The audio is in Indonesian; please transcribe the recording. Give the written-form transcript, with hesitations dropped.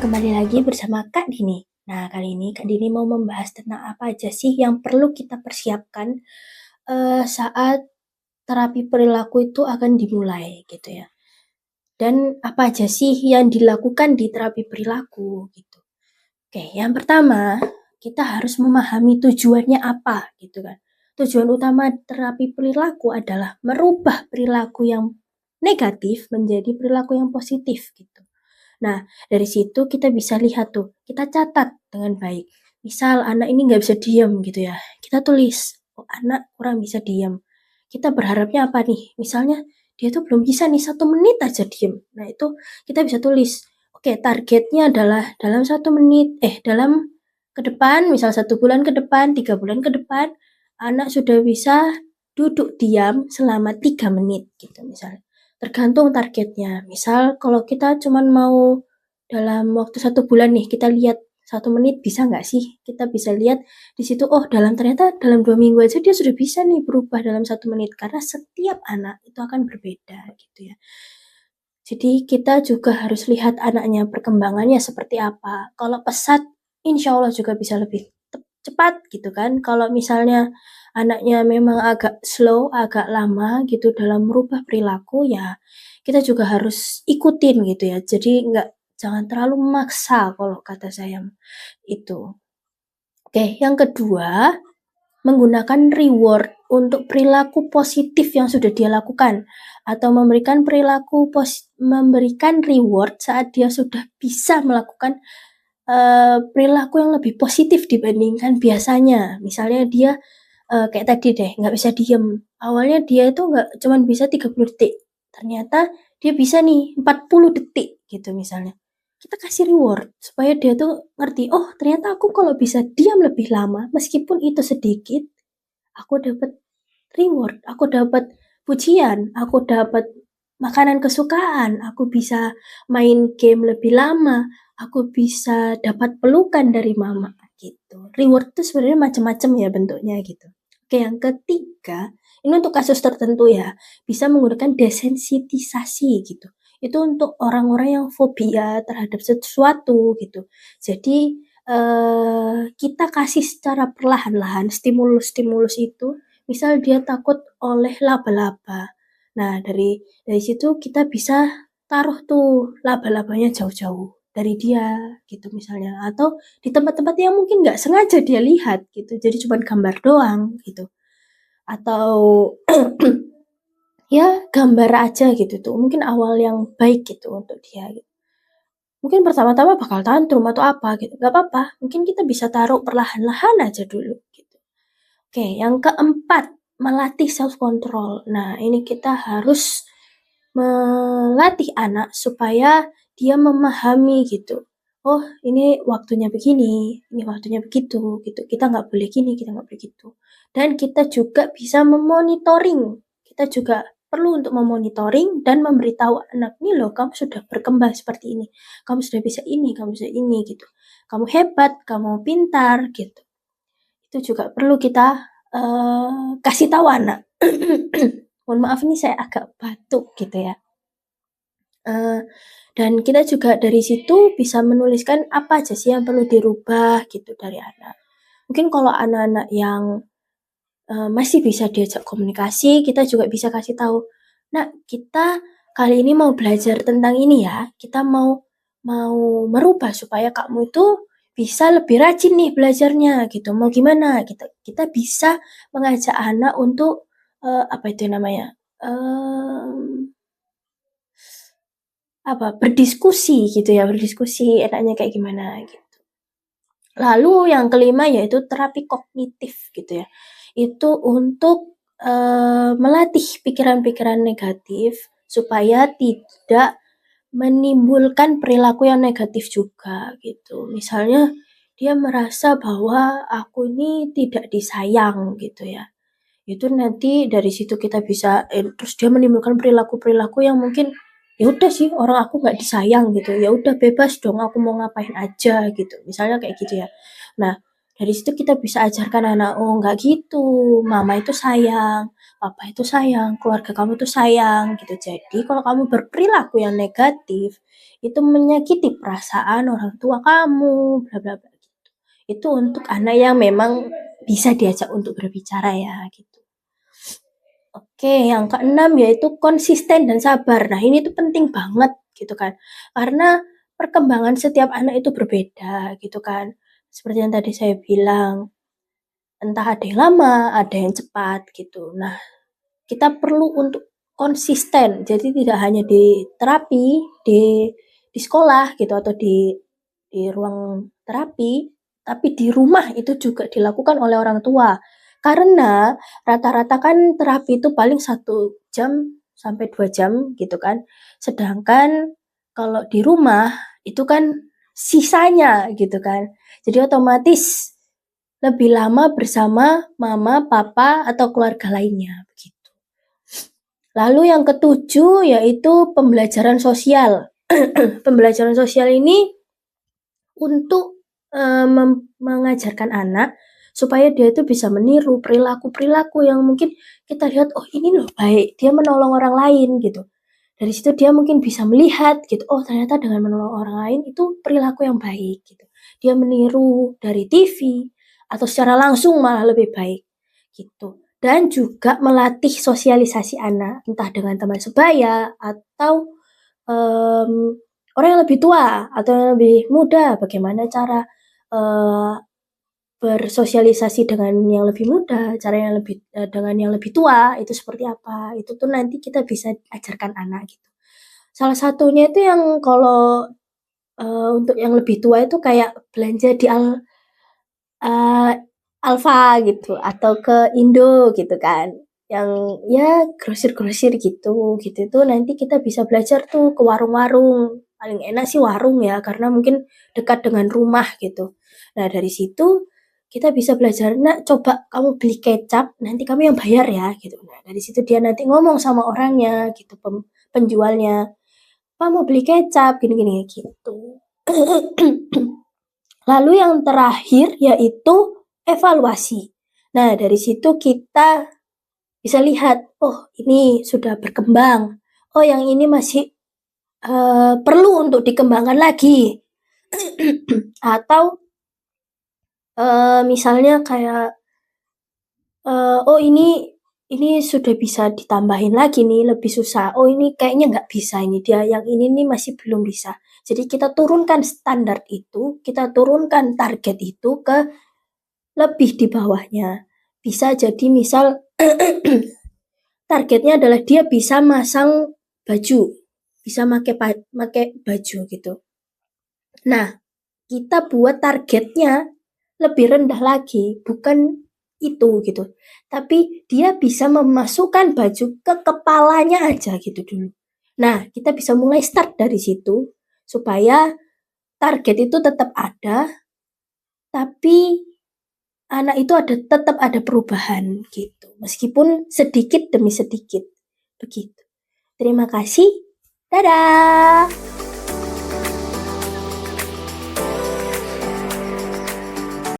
Kembali lagi bersama Kak Dini. Nah, kali ini Kak Dini mau membahas tentang apa aja sih yang perlu kita persiapkan saat terapi perilaku itu akan dimulai gitu ya. Dan apa aja sih yang dilakukan di terapi perilaku gitu. Oke, yang pertama kita harus memahami tujuannya apa gitu kan. Tujuan utama terapi perilaku adalah merubah perilaku yang negatif menjadi perilaku yang positif gitu. Nah, dari situ kita bisa lihat tuh, kita catat dengan baik. Misal anak ini nggak bisa diam gitu ya, kita tulis, oh anak kurang bisa diam. Kita berharapnya apa nih? Misalnya dia tuh belum bisa nih 1 menit aja diam. Nah itu kita bisa tulis, oke targetnya adalah dalam 1 menit, dalam ke depan, misal 1 bulan ke depan, 3 bulan ke depan, anak sudah bisa duduk diam selama 3 menit gitu misalnya. Tergantung targetnya. Misal kalau kita cuma mau dalam waktu 1 bulan nih, kita lihat 1 menit bisa nggak sih? Kita bisa lihat di situ, oh ternyata dalam 2 minggu aja dia sudah bisa nih berubah dalam 1 menit. Karena setiap anak itu akan berbeda gitu ya. Jadi kita juga harus lihat anaknya perkembangannya seperti apa. Kalau pesat, insya Allah juga bisa lebih cepat gitu kan. Kalau misalnya anaknya memang agak slow, agak lama gitu dalam merubah perilaku ya kita juga harus ikutin gitu ya. Jadi jangan terlalu memaksa kalau kata saya itu. Oke, yang kedua, menggunakan reward untuk perilaku positif yang sudah dia lakukan atau memberikan reward saat dia sudah bisa melakukan perilaku yang lebih positif dibandingkan biasanya. Misalnya dia kayak tadi deh, nggak bisa diem. Awalnya dia itu nggak cuma bisa 30 detik. Ternyata dia bisa nih 40 detik gitu misalnya. Kita kasih reward supaya dia tuh ngerti, oh ternyata aku kalau bisa diam lebih lama, meskipun itu sedikit, aku dapat reward, aku dapat pujian, aku dapat makanan kesukaan, aku bisa main game lebih lama, aku bisa dapat pelukan dari mama gitu. Reward itu sebenarnya macam-macam ya bentuknya gitu. Oke, yang ketiga, ini untuk kasus tertentu ya, bisa menggunakan desensitisasi gitu. Itu untuk orang-orang yang fobia terhadap sesuatu gitu. Jadi kita kasih secara perlahan-lahan stimulus-stimulus itu. Misal dia takut oleh laba-laba. Nah, dari situ kita bisa taruh tuh laba-labanya jauh-jauh dari dia gitu misalnya. Atau di tempat-tempat yang mungkin nggak sengaja dia lihat gitu. Jadi cuma gambar doang gitu. Atau ya gambar aja gitu tuh. Mungkin awal yang baik gitu untuk dia gitu. Mungkin pertama-tama bakal tantrum atau apa gitu. Gak apa-apa. Mungkin kita bisa taruh perlahan-lahan aja dulu gitu. Oke, yang keempat, melatih self control. Nah, ini kita harus melatih anak supaya dia memahami gitu. Oh, ini waktunya begini, ini waktunya begitu, gitu. Kita nggak boleh gini, kita nggak boleh gitu. Dan kita juga bisa memonitoring. Kita juga perlu untuk memonitoring dan memberitahu anak, nih loh, kamu sudah berkembang seperti ini. Kamu sudah bisa ini, kamu bisa ini, gitu. Kamu hebat, kamu pintar, gitu. Itu juga perlu kita kasih tahu anak. Mohon maaf ini saya agak batuk gitu ya. Dan kita juga dari situ bisa menuliskan apa aja sih yang perlu dirubah gitu dari anak. Mungkin kalau anak-anak yang masih bisa diajak komunikasi, kita juga bisa kasih tahu, nah kita kali ini mau belajar tentang ini ya, kita mau merubah supaya kamu itu bisa lebih rajin nih belajarnya gitu. Mau gimana? Kita bisa mengajak anak untuk apa itu namanya? Berdiskusi gitu ya, berdiskusi enaknya kayak gimana gitu. Lalu yang kelima yaitu terapi kognitif gitu ya. Itu untuk melatih pikiran-pikiran negatif supaya tidak menimbulkan perilaku yang negatif juga gitu. Misalnya dia merasa bahwa aku ini tidak disayang gitu ya. Itu nanti dari situ kita bisa terus dia menimbulkan perilaku-perilaku yang mungkin ya udah sih orang aku nggak disayang gitu, ya udah bebas dong aku mau ngapain aja gitu misalnya kayak gitu ya. Nah Dari situ kita bisa ajarkan anak, oh nggak gitu, mama itu sayang, papa itu sayang, keluarga kamu itu sayang gitu. Jadi kalau kamu berperilaku yang negatif, itu menyakiti perasaan orang tua kamu, bla bla bla gitu. Itu untuk anak yang memang bisa diajak untuk berbicara ya gitu. Oke, yang keenam yaitu konsisten dan sabar. Nah, ini tuh penting banget gitu kan. Karena perkembangan setiap anak itu berbeda gitu kan. Seperti yang tadi saya bilang, entah ada yang lama, ada yang cepat gitu. Nah, kita perlu untuk konsisten. Jadi tidak hanya di terapi, di sekolah gitu atau di ruang terapi, tapi di rumah itu juga dilakukan oleh orang tua. Karena rata-rata kan terapi itu paling 1 jam sampai 2 jam gitu kan. Sedangkan kalau di rumah itu kan sisanya gitu kan. Jadi otomatis lebih lama bersama mama, papa, atau keluarga lainnya begitu. Lalu yang ketujuh yaitu pembelajaran sosial. Pembelajaran sosial ini untuk mengajarkan anak supaya dia itu bisa meniru perilaku-perilaku yang mungkin kita lihat, oh ini loh baik, dia menolong orang lain gitu. Dari situ dia mungkin bisa melihat gitu, oh ternyata dengan menolong orang lain itu perilaku yang baik gitu. Dia meniru dari TV atau secara langsung malah lebih baik gitu. Dan juga melatih sosialisasi anak, entah dengan teman sebaya atau orang yang lebih tua atau yang lebih muda, bagaimana cara bersosialisasi dengan yang lebih muda, cara yang lebih dengan yang lebih tua itu seperti apa, itu tuh nanti kita bisa ajarkan anak gitu. Salah satunya itu yang kalau, untuk yang lebih tua itu kayak belanja di eee, Alfa gitu atau ke Indo gitu kan, yang ya grosir-grosir gitu itu nanti kita bisa belajar tuh ke warung-warung, paling enak sih warung ya karena mungkin dekat dengan rumah gitu. Nah dari situ kita bisa belajar, "Nak coba kamu beli kecap, nanti kamu yang bayar ya," gitu. Nah dari situ dia nanti ngomong sama orangnya gitu, penjualnya, "Pak mau beli kecap gini gini," gitu. Lalu yang terakhir yaitu evaluasi. Nah, dari situ kita bisa lihat, oh ini sudah berkembang, oh yang ini masih perlu untuk dikembangkan lagi. Atau misalnya kayak, oh ini sudah bisa ditambahin lagi nih, lebih susah. Oh ini kayaknya nggak bisa ini, dia yang ini nih masih belum bisa. Jadi kita turunkan standar itu, kita turunkan target itu ke lebih di bawahnya. Bisa jadi misal targetnya adalah dia bisa masang baju, bisa make baju gitu. Nah, kita buat targetnya lebih rendah lagi, bukan itu gitu. Tapi dia bisa memasukkan baju ke kepalanya aja gitu dulu. Nah, kita bisa mulai start dari situ supaya target itu tetap ada, tapi anak itu tetap ada perubahan gitu. Meskipun sedikit demi sedikit. Begitu. Terima kasih. Dadah.